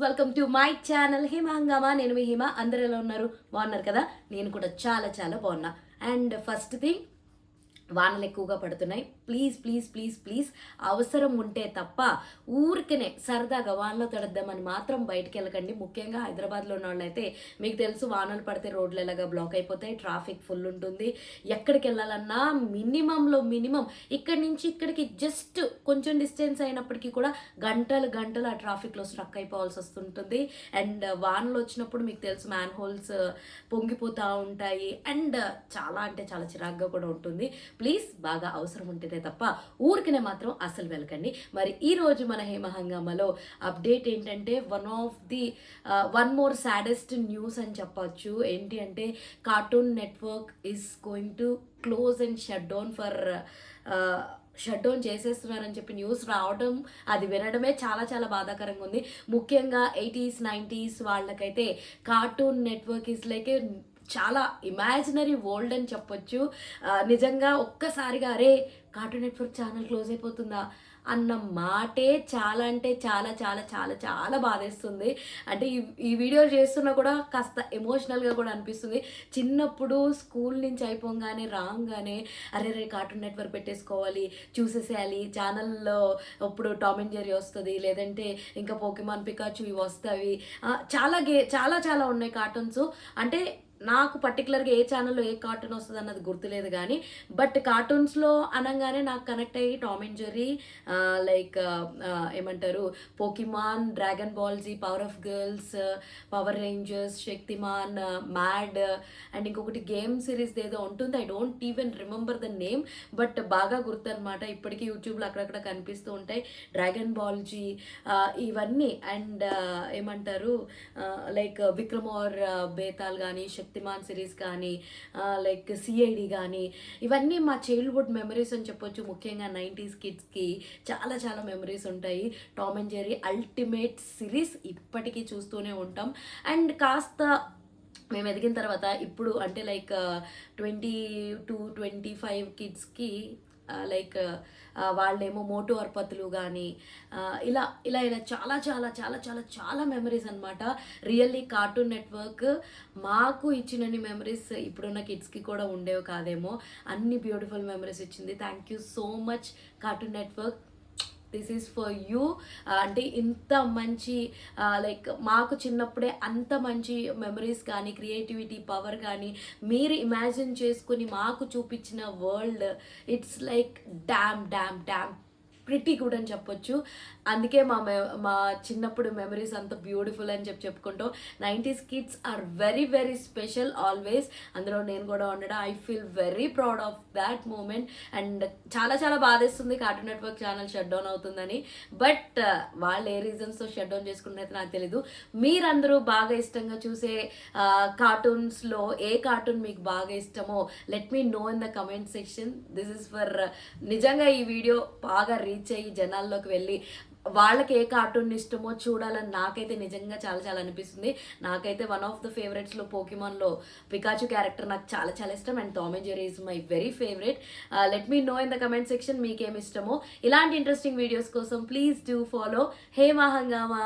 Welcome to my channel హిమ హంగామా. నేను మీ హిమ. అందరు ఎలా ఉన్నారు? బాగున్నారు కదా? నేను కూడా చాలా చాలా బాగున్నా. అండ్ ఫస్ట్ థింగ్, వానలు ఎక్కువగా పడుతున్నాయి. ప్లీజ్ ప్లీజ్ ప్లీజ్ ప్లీజ్ అవసరం ఉంటే తప్ప ఊరికనే సరదాగా వానలో తడద్దామని మాత్రం బయటికి వెళ్ళకండి. ముఖ్యంగా హైదరాబాద్లో ఉన్న వాళ్ళైతే మీకు తెలుసు, వానలు పడితే రోడ్లు ఎలాగా బ్లాక్ అయిపోతాయి, ట్రాఫిక్ ఫుల్ ఉంటుంది. ఎక్కడికి వెళ్ళాలన్నా మినిమంలో మినిమం ఇక్కడి నుంచి ఇక్కడికి జస్ట్ కొంచెం డిస్టెన్స్ అయినప్పటికీ కూడా గంటలు గంటలు ఆ ట్రాఫిక్లో స్ట్రక్ అయిపోవాల్సి వస్తుంటుంది. అండ్ వానలు వచ్చినప్పుడు మీకు తెలుసు, మ్యాన్ హోల్స్ పొంగిపోతూ ఉంటాయి. అండ్ చాలా అంటే చాలా చిరాగ్గా కూడా ఉంటుంది. ప్లీజ్ బాగా అవసరం ఉంటేనే తప్ప ఊరికనే మాత్రం అసలు వెళ్ళకండి. మరి ఈరోజు మన హేమ హంగామాలో అప్డేట్ ఏంటంటే, వన్ మోర్ సాడెస్ట్ న్యూస్ అని చెప్పచ్చు. ఏంటి అంటే, cartoon network is going to close and shut down చేసేస్తున్నారని చెప్పి న్యూస్ రావడం, అది వినడమే చాలా చాలా బాధాకరంగా ఉంది. ముఖ్యంగా 80s 90s వాళ్ళకైతే కార్టూన్ నెట్వర్క్ ఈజ్ లైక్ చాలా ఇమాజినరీ వరల్డ్ అని చెప్పొచ్చు. నిజంగా ఒక్కసారిగా అరే కార్టూన్ నెట్వర్క్ ఛానల్ క్లోజ్ అయిపోతుందా అన్న మాటే చాలా అంటే చాలా చాలా చాలా చాలా బాధేస్తుంది. అంటే ఈ వీడియో చేస్తున్నా కూడా కాస్త ఎమోషనల్గా కూడా అనిపిస్తుంది. చిన్నప్పుడు స్కూల్ నుంచి అయిపోగానే రాగానే అరే రే కార్టూన్ నెట్వర్క్ పెట్టేసుకోవాలి, చూసేసేయాలి. ఛానల్లో ఇప్పుడు టామ్ అండ్ జెర్రీ వస్తుంది, లేదంటే ఇంకా పోకెమాన్ పికాచు ఇవి వస్తాయి. చాలా చాలా ఉన్నాయి కార్టూన్స్. అంటే నాకు పర్టికులర్గా ఏ ఛానల్లో ఏ కార్టూన్ వస్తుంది అన్నది గుర్తులేదు, కానీ బట్ కార్టూన్స్లో అనగానే నాకు కనెక్ట్ అయ్యి టామ్ అండ్ జెర్రీ, లైక్ ఏమంటారు, Pokemon, dragon Ball Z, power of girls, power Rangers, Shaktimaan, mad, and ఇంకొకటి గేమ్ సిరీస్ ఏదో ఉంటుంది. I don't even remember the name, but బాగా గుర్తు అనమాట. ఇప్పటికీ యూట్యూబ్లో అక్కడక్కడ కనిపిస్తూ ఉంటాయి. డ్రాగన్ బాల్ జీ ఇవన్నీ. అండ్ ఏమంటారు, లైక్ విక్రమ్ ఆర్ బేతాల్ కానీ, శక్తిమాన్ సిరీస్ కానీ, లైక్ సిఐడి కానీ, ఇవన్నీ మా చైల్డ్హుడ్ మెమరీస్ అని చెప్పొచ్చు. ముఖ్యంగా 90s కిడ్స్కి చాలా చాలా మెమరీస్ ఉంటాయి. Tom and Jerry ultimate series ఇప్పటికీ చూస్తూనే ఉంటాం. అండ్ కాస్త మేము ఎదిగిన తర్వాత ఇప్పుడు అంటే లైక్ 20 to 25 కిడ్స్కి లైక్ వాళ్ళేమో మోటు అర్పతులు కానీ ఇలా ఇలా ఇలా చాలా చాలా చాలా చాలా చాలా మెమరీస్ అనమాట. రియల్లీ కార్టూన్ నెట్వర్క్ మాకు ఇచ్చినన్ని మెమరీస్ ఇప్పుడున్న కిడ్స్కి కూడా ఉండేవి కాదేమో. అన్ని బ్యూటిఫుల్ మెమరీస్ ఇచ్చింది. Thank you so much cartoon network. This is for you. అంటే ఇంత మంచి లైక్ మాకు చిన్నప్పుడే అంత మంచి మెమరీస్ కానీ, క్రియేటివిటీ పవర్ కానీ మీరు ఇమాజిన్ చేసుకుని మాకు చూపించిన world, it's like dam dam dam pretty good అని చెప్పొచ్చు. అందుకే మా చిన్నప్పుడు మెమరీస్ అంత బ్యూటిఫుల్ అని చెప్పుకుంటాం. 90s kids are very very special always. అందులో నేను కూడా ఉండడం, I feel very proud of that moment. And చాలా చాలా బాధేస్తుంది cartoon network channel shut down అవుతుందని. బట్ వాళ్ళు ఏ రీజన్స్తో షట్ డౌన్ చేసుకుంటే నాకు తెలీదు. మీరందరూ బాగా ఇష్టంగా చూసే కార్టూన్స్లో ఏ కార్టూన్ మీకు బాగా ఇష్టమో let me know in the comment section. This is for నిజంగా ఈ వీడియో బాగా రీచ్ అయ్యి జనాల్లోకి వెళ్ళి వాళ్ళకి ఏ కార్టూన్ ఇష్టమో చూడాలని నాకైతే నిజంగా చాలా చాలా అనిపిస్తుంది. నాకైతే వన్ ఆఫ్ ద ఫేవరెట్స్లో పోకిమాన్లో పికాచు క్యారెక్టర్ నాకు చాలా చాలా ఇష్టం. And Tom and Jerry is my very favourite. Let me know in the comment section మీకేమి ఇష్టమో. ఇలాంటి ఇంట్రెస్టింగ్ వీడియోస్ కోసం ప్లీజ్ డూ ఫాలో హేమ హంగామా.